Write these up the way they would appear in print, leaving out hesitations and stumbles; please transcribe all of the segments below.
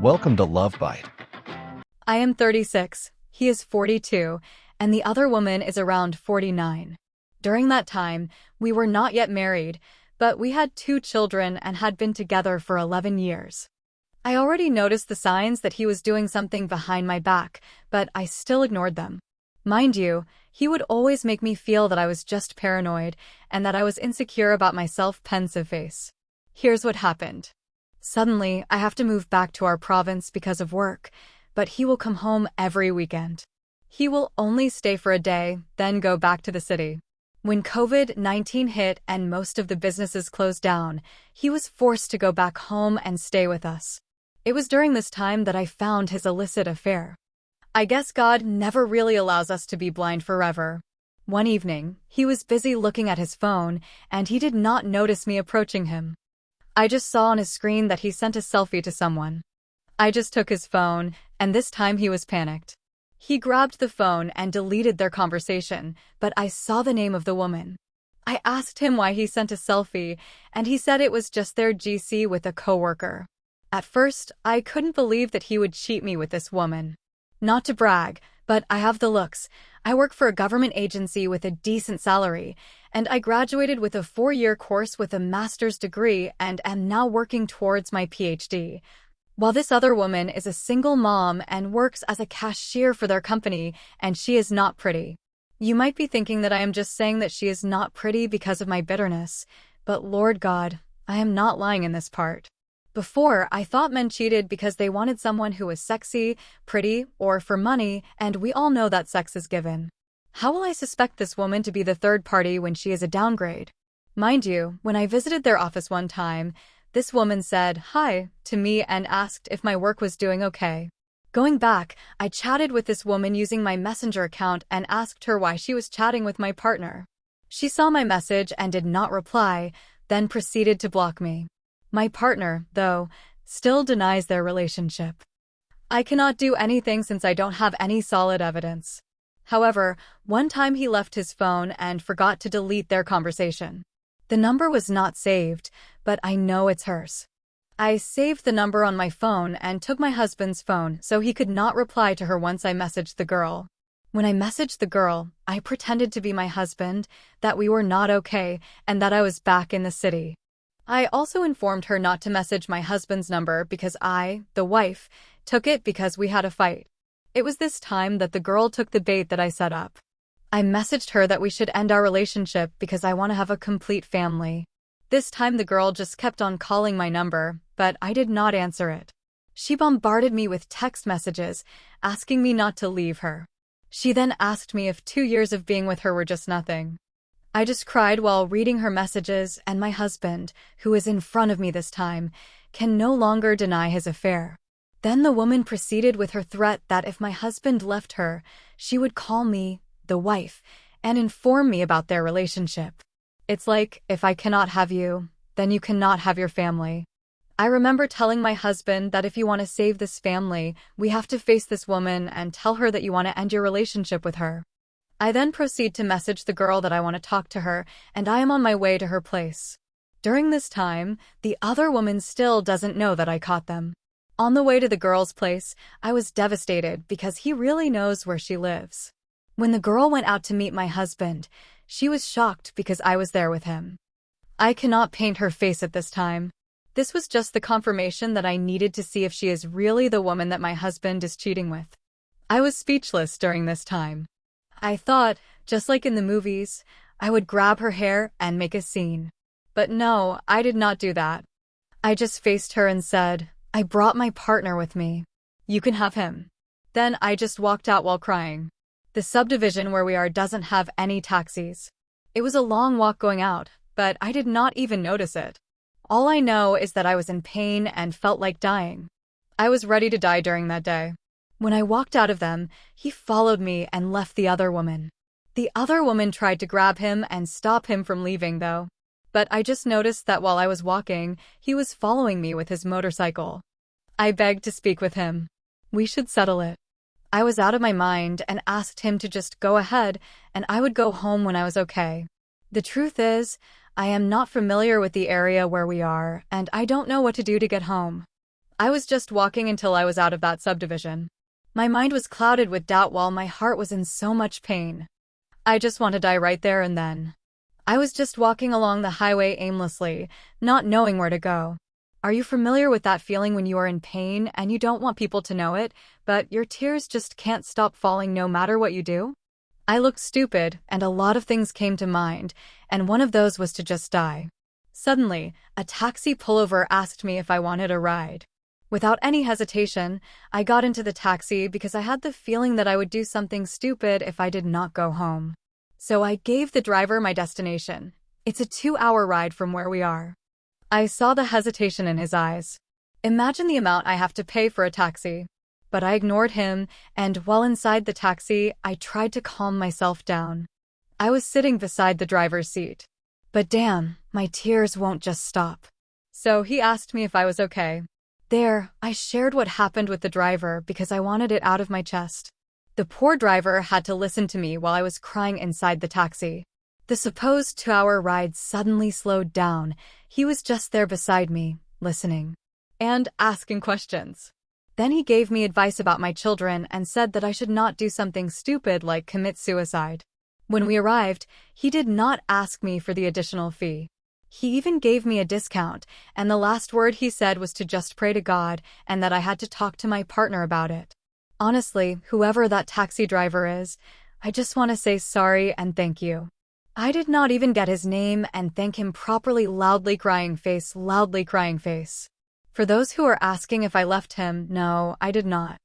Welcome to Love Byte. I am 36, he is 42, and the other woman is around 49. During that time, we were not yet married, but we had 2 children and had been together for 11 years. I already noticed the signs that he was doing something behind my back, but I still ignored them. Mind you, he would always make me feel that I was just paranoid and that I was insecure about my self-pensive face. Here's what happened. Suddenly, I have to move back to our province because of work, but he will come home every weekend. He will only stay for a day, then go back to the city. When COVID-19 hit and most of the businesses closed down, he was forced to go back home and stay with us. It was during this time that I found his illicit affair. I guess God never really allows us to be blind forever. One evening, he was busy looking at his phone, and he did not notice me approaching him. I just saw on his screen that he sent a selfie to someone. I just took his phone, and this time he was panicked. He grabbed the phone and deleted their conversation, but I saw the name of the woman. I asked him why he sent a selfie, and he said it was just their GC with a coworker. At first, I couldn't believe that he would cheat me with this woman. Not to brag, but I have the looks. I work for a government agency with a decent salary, and I graduated with a 4-year course with a master's degree and am now working towards my PhD. While this other woman is a single mom and works as a cashier for their company, and she is not pretty. You might be thinking that I am just saying that she is not pretty because of my bitterness, but Lord God, I am not lying in this part. Before, I thought men cheated because they wanted someone who was sexy, pretty, or for money, and we all know that sex is given. How will I suspect this woman to be the third party when she is a downgrade? Mind you, when I visited their office one time, this woman said hi to me and asked if my work was doing okay. Going back, I chatted with this woman using my Messenger account and asked her why she was chatting with my partner. She saw my message and did not reply, then proceeded to block me. My partner, though, still denies their relationship. I cannot do anything since I don't have any solid evidence. However, one time he left his phone and forgot to delete their conversation. The number was not saved, but I know it's hers. I saved the number on my phone and took my husband's phone so he could not reply to her once I messaged the girl. When I messaged the girl, I pretended to be my husband, that we were not okay, and that I was back in the city. I also informed her not to message my husband's number because I, the wife, took it because we had a fight. It was this time that the girl took the bait that I set up. I messaged her that we should end our relationship because I want to have a complete family. This time the girl just kept on calling my number, but I did not answer it. She bombarded me with text messages, asking me not to leave her. She then asked me if 2 years of being with her were just nothing. I just cried while reading her messages, and my husband, who is in front of me this time, can no longer deny his affair. Then the woman proceeded with her threat that if my husband left her, she would call me, the wife, and inform me about their relationship. It's like, if I cannot have you, then you cannot have your family. I remember telling my husband that if you want to save this family, we have to face this woman and tell her that you want to end your relationship with her. I then proceed to message the girl that I want to talk to her, and I am on my way to her place. During this time, the other woman still doesn't know that I caught them. On the way to the girl's place, I was devastated because he really knows where she lives. When the girl went out to meet my husband, she was shocked because I was there with him. I cannot paint her face at this time. This was just the confirmation that I needed to see if she is really the woman that my husband is cheating with. I was speechless during this time. I thought, just like in the movies, I would grab her hair and make a scene. But no, I did not do that. I just faced her and said, I brought my partner with me. You can have him. Then I just walked out while crying. The subdivision where we are doesn't have any taxis. It was a long walk going out, but I did not even notice it. All I know is that I was in pain and felt like dying. I was ready to die during that day. When I walked out of them, he followed me and left the other woman. The other woman tried to grab him and stop him from leaving, though. But I just noticed that while I was walking, he was following me with his motorcycle. I begged to speak with him. We should settle it. I was out of my mind and asked him to just go ahead, and I would go home when I was okay. The truth is, I am not familiar with the area where we are, and I don't know what to do to get home. I was just walking until I was out of that subdivision. My mind was clouded with doubt while my heart was in so much pain. I just want to die right there and then. I was just walking along the highway aimlessly, not knowing where to go. Are you familiar with that feeling when you are in pain and you don't want people to know it, but your tears just can't stop falling no matter what you do? I looked stupid, and a lot of things came to mind, and one of those was to just die. Suddenly, a taxi pullover asked me if I wanted a ride. Without any hesitation, I got into the taxi because I had the feeling that I would do something stupid if I did not go home. So I gave the driver my destination. It's a 2-hour ride from where we are. I saw the hesitation in his eyes. Imagine the amount I have to pay for a taxi. But I ignored him, and while inside the taxi, I tried to calm myself down. I was sitting beside the driver's seat. But damn, my tears won't just stop. So he asked me if I was okay. There, I shared what happened with the driver because I wanted it out of my chest. The poor driver had to listen to me while I was crying inside the taxi. The supposed 2-hour ride suddenly slowed down. He was just there beside me, listening and asking questions. Then he gave me advice about my children and said that I should not do something stupid like commit suicide. When we arrived, he did not ask me for the additional fee. He even gave me a discount, and the last word he said was to just pray to God and that I had to talk to my partner about it. Honestly, whoever that taxi driver is, I just want to say sorry and thank you. I did not even get his name and thank him properly. Loudly crying face, loudly crying face. For those who are asking if I left him, no, I did not.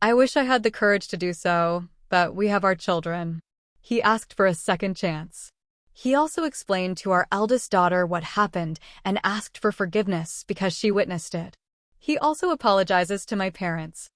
I wish I had the courage to do so, but we have our children. He asked for a second chance. He also explained to our eldest daughter what happened and asked for forgiveness because she witnessed it. He also apologizes to my parents.